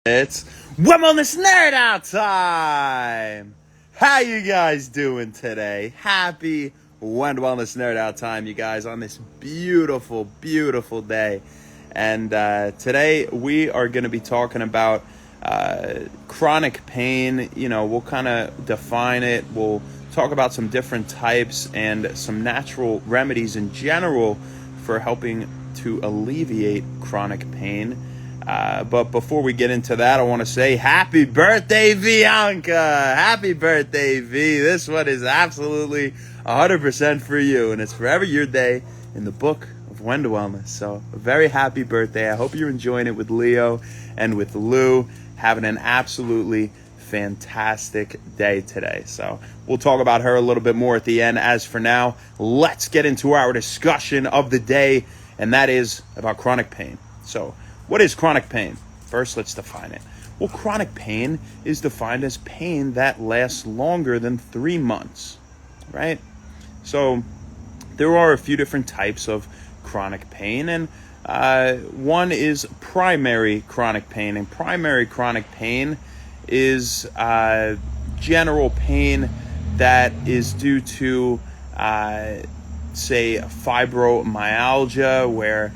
It's Wellness Nerd Out time! How you guys doing today? Happy Wellness Nerd Out time, you guys, on this beautiful, beautiful day. And today we are going to be talking about chronic pain. We'll kind of define it. We'll talk about some different types and some natural remedies in general for helping to alleviate chronic pain. But before we get into that, I want to say happy birthday, Bianca! Happy birthday, V! This one is absolutely 100% for you, and it's forever your day in the book of When to Wellness. So, a very happy birthday. I hope you're enjoying it with Leo and with Lou, having an absolutely fantastic day today. So, we'll talk about her a little bit more at the end. As for now, let's get into our discussion of the day, and that is about chronic pain. So, what is chronic pain? First, let's define it. Well, chronic pain is defined as pain that lasts longer than 3 months, right? So there are a few different types of chronic pain, and one is primary chronic pain. And primary chronic pain is general pain that is due to, say, fibromyalgia, where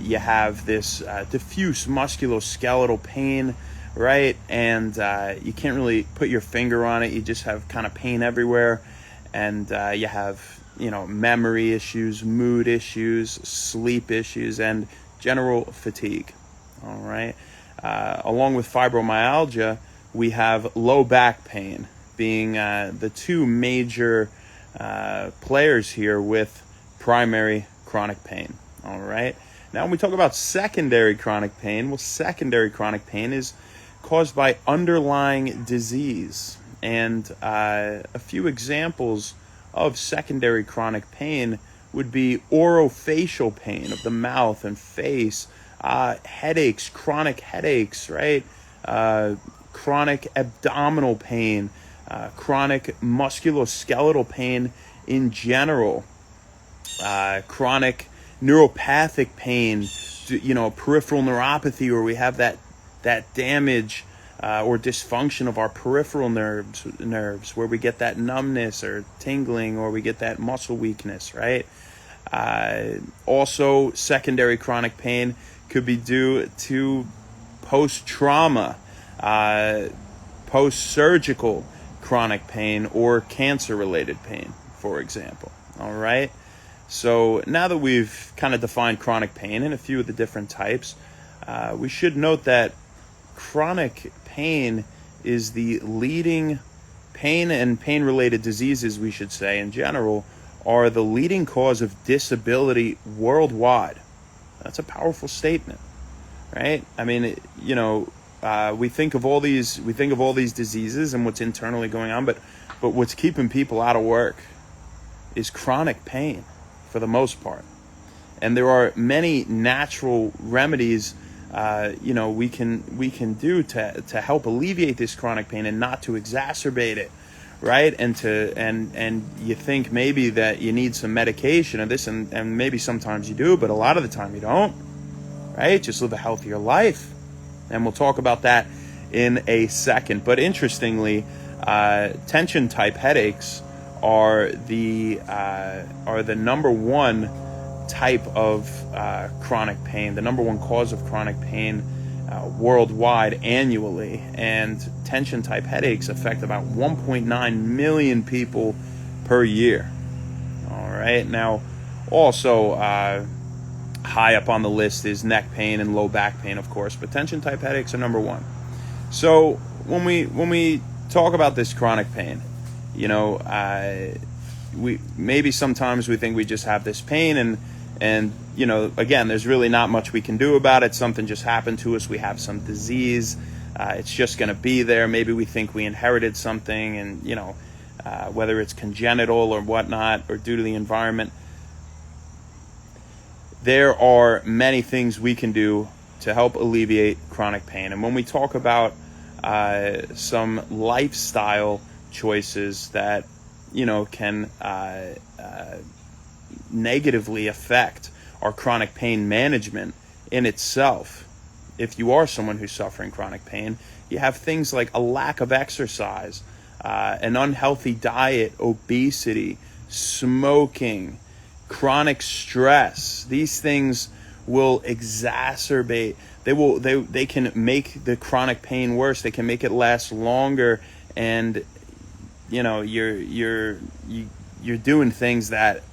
you have this diffuse musculoskeletal pain, right? And you can't really put your finger on it. You just have kind of pain everywhere. And you have, memory issues, mood issues, sleep issues, and general fatigue, all right? Along with fibromyalgia, we have low back pain being the two major players here with primary chronic pain. All right. Now, when we talk about secondary chronic pain, well, secondary chronic pain is caused by underlying disease. And a few examples of secondary chronic pain would be orofacial pain of the mouth and face, headaches, chronic headaches, right? Chronic abdominal pain, chronic musculoskeletal pain in general, chronic neuropathic pain, peripheral neuropathy, where we have that damage or dysfunction of our peripheral nerves, where we get that numbness or tingling, or we get that muscle weakness, right? Also, secondary chronic pain could be due to post-trauma, post-surgical chronic pain, or cancer-related pain, for example, all right? So now that we've kind of defined chronic pain and a few of the different types, we should note that chronic pain is the leading pain, and pain-related diseases, we should say, in general, are the leading cause of disability worldwide. That's a powerful statement, right? I mean, we think of all these diseases and what's internally going on, but what's keeping people out of work is chronic pain, for the most part. And there are many natural remedies we can do to help alleviate this chronic pain and not to exacerbate it, right? And you think maybe that you need some medication or this, and maybe sometimes you do, but a lot of the time you don't, right? Just live a healthier life. And we'll talk about that in a second. But interestingly, tension type headaches are the number one type of chronic pain, the number one cause of chronic pain worldwide annually. And tension type headaches affect about 1.9 million people per year. All right. Now, also high up on the list is neck pain and low back pain, of course, but tension type headaches are number one. So when we talk about this chronic pain, we maybe sometimes we think we just have this pain, and again, there's really not much we can do about it. Something just happened to us. We have some disease. It's just going to be there. Maybe we think we inherited something, and whether it's congenital or whatnot, or due to the environment. There are many things we can do to help alleviate chronic pain. And when we talk about some lifestyle choices that can negatively affect our chronic pain management in itself, if you are someone who's suffering chronic pain, you have things like a lack of exercise, an unhealthy diet, obesity, smoking, chronic stress. These things will exacerbate. They can make the chronic pain worse. They can make it last longer, and you're doing things that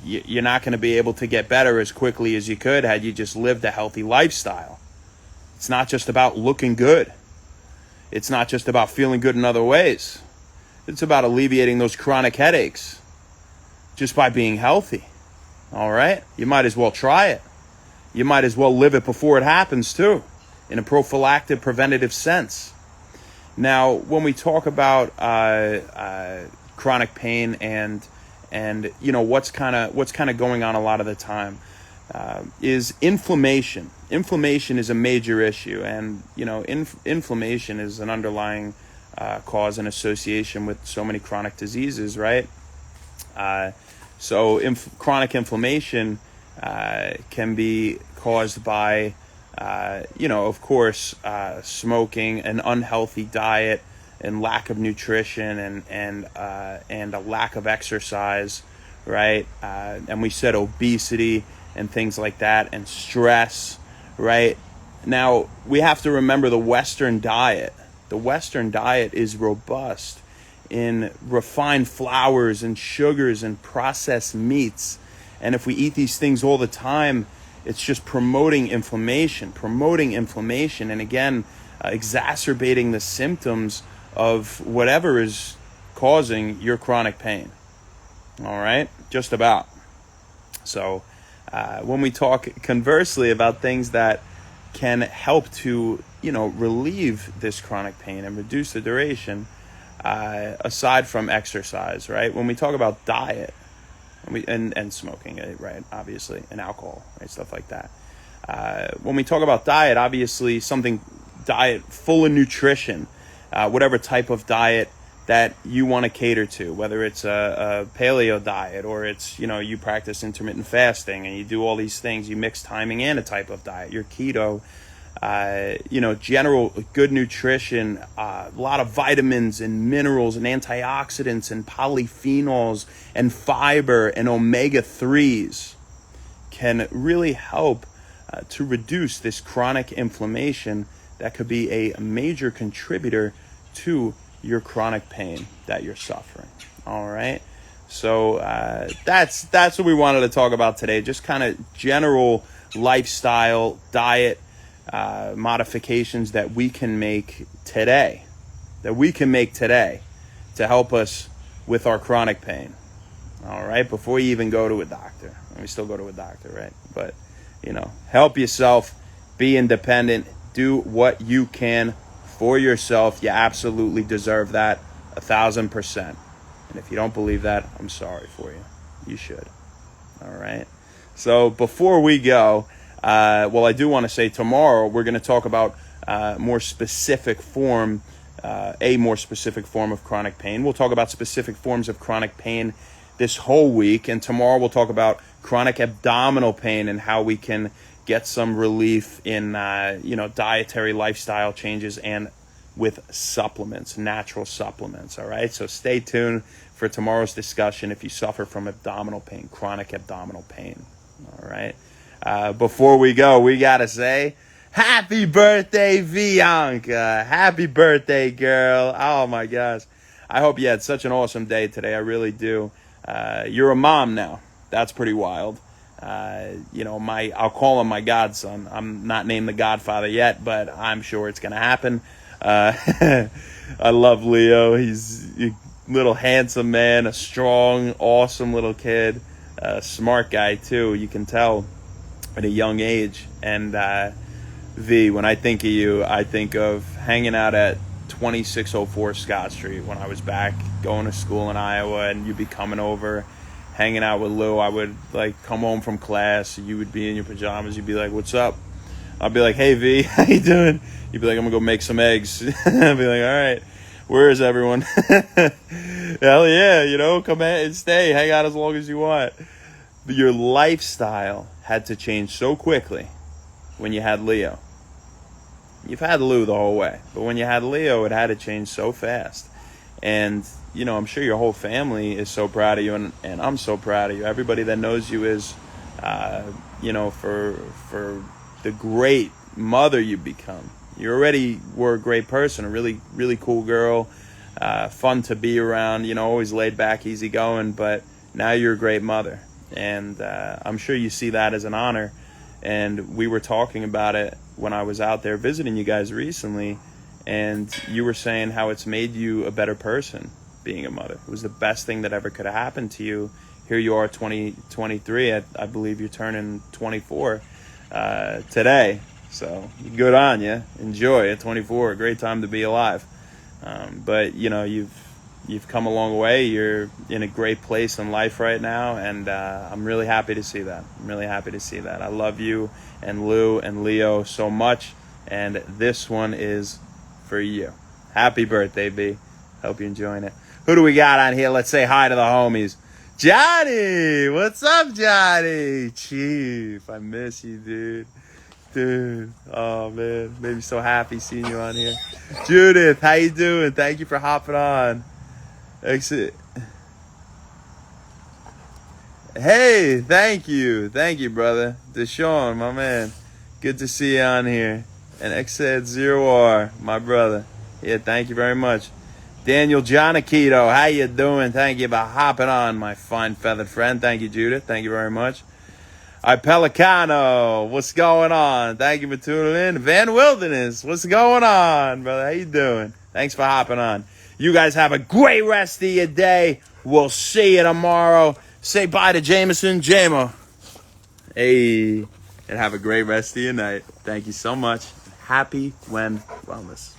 you're not going to be able to get better as quickly as you could had you just lived a healthy lifestyle. It's not just about looking good. It's not just about feeling good in other ways. It's about alleviating those chronic headaches just by being healthy. All right? You might as well try it. You might as well live it before it happens too, in a prophylactic, preventative sense. Now, when we talk about chronic pain and what's kind of going on a lot of the time is inflammation. Inflammation is a major issue, and inflammation is an underlying cause and association with so many chronic diseases, right? Chronic inflammation can be caused by of course, smoking, an unhealthy diet, and lack of nutrition, and a lack of exercise, right? And we said obesity and things like that, and stress, right? Now, we have to remember the Western diet. The Western diet is robust in refined flours and sugars and processed meats. And if we eat these things all the time, it's just promoting inflammation, and again, exacerbating the symptoms of whatever is causing your chronic pain. All right? Just about. So when we talk conversely about things that can help to, relieve this chronic pain and reduce the duration, aside from exercise, right? When we talk about diet, and smoking, right, obviously, and alcohol, right, stuff like that. When we talk about diet, obviously diet full of nutrition, whatever type of diet that you want to cater to, whether it's a paleo diet or it's, you practice intermittent fasting and you do all these things, you mix timing and a type of diet, you're keto, general good nutrition, a lot of vitamins and minerals and antioxidants and polyphenols and fiber and omega-3s can really help to reduce this chronic inflammation that could be a major contributor to your chronic pain that you're suffering. All right. So that's what we wanted to talk about today. Just kind of general lifestyle, diet modifications that we can make today, to help us with our chronic pain. All right. Before you even go to a doctor, and we still go to a doctor, right? But, help yourself, be independent, do what you can for yourself. You absolutely deserve that 1,000%. And if you don't believe that, I'm sorry for you. You should. All right. So before we go, I do want to say tomorrow we're going to talk about a more specific form of chronic pain. We'll talk about specific forms of chronic pain this whole week. And tomorrow we'll talk about chronic abdominal pain and how we can get some relief in, dietary lifestyle changes and with supplements, natural supplements. All right. So stay tuned for tomorrow's discussion if you suffer from abdominal pain, chronic abdominal pain. All right. Before we go, we got to say, happy birthday, Bianca. Happy birthday, girl. Oh, my gosh. I hope you had such an awesome day today. I really do. You're a mom now. That's pretty wild. I'll call him my godson. I'm not named the Godfather yet, but I'm sure it's going to happen. I love Leo. He's a little handsome man, a strong, awesome little kid, a smart guy too. You can tell at a young age. And V, when I think of you, I think of hanging out at 2604 Scott Street when I was back going to school in Iowa, and you'd be coming over, hanging out with Lou. I would come home from class. You would be in your pajamas. You'd be like, "What's up?" I'd be like, "Hey V, how you doing?" You'd be like, "I'm gonna go make some eggs." I'd be like, "All right, where is everyone?" Hell yeah, come and stay, hang out as long as you want. But your lifestyle had to change so quickly when you had Leo. you've had Lou the whole way, but when you had Leo, it had to change so fast. And, you know, I'm sure your whole family is so proud of you, and I'm so proud of you. Everybody that knows you is, you know, for the great mother you become. You already were a great person, a really, really cool girl, fun to be around, you know, always laid back, easygoing, but now you're a great mother. And I'm sure you see that as an honor. And we were talking about it when I was out there visiting you guys recently, and you were saying how it's made you a better person being a mother. It was the best thing that ever could have happened to you. Here you are, 23. I believe you're turning 24 today. So good on you. Enjoy it. 24, a great time to be alive. But you know, you've come a long way. You're in a great place in life right now, and I'm really happy to see that. I'm really happy to see that. I love you and Lou and Leo so much, and this one is for you. Happy birthday, B. Hope you're enjoying it. Who do we got on here? Let's say hi to the homies. Johnny! What's up, Johnny? Chief, I miss you, dude. Dude, oh man, made me so happy seeing you on here. Judith, how you doing? Thank you for hopping on. Exit. Hey, thank you, brother. Deshaun, my man, good to see you on here. And X0R, my brother. Yeah, thank you very much. Daniel Johnakito, how you doing? Thank you for hopping on, my fine feathered friend. Thank you, Judith. Thank you very much. All right, Pelicano, what's going on? Thank you for tuning in. Van Wilderness, what's going on, brother? How you doing? Thanks for hopping on. You guys have a great rest of your day. We'll see you tomorrow. Say bye to Jameson, Jamo. Hey, and have a great rest of your night. Thank you so much. Happy When Wellness.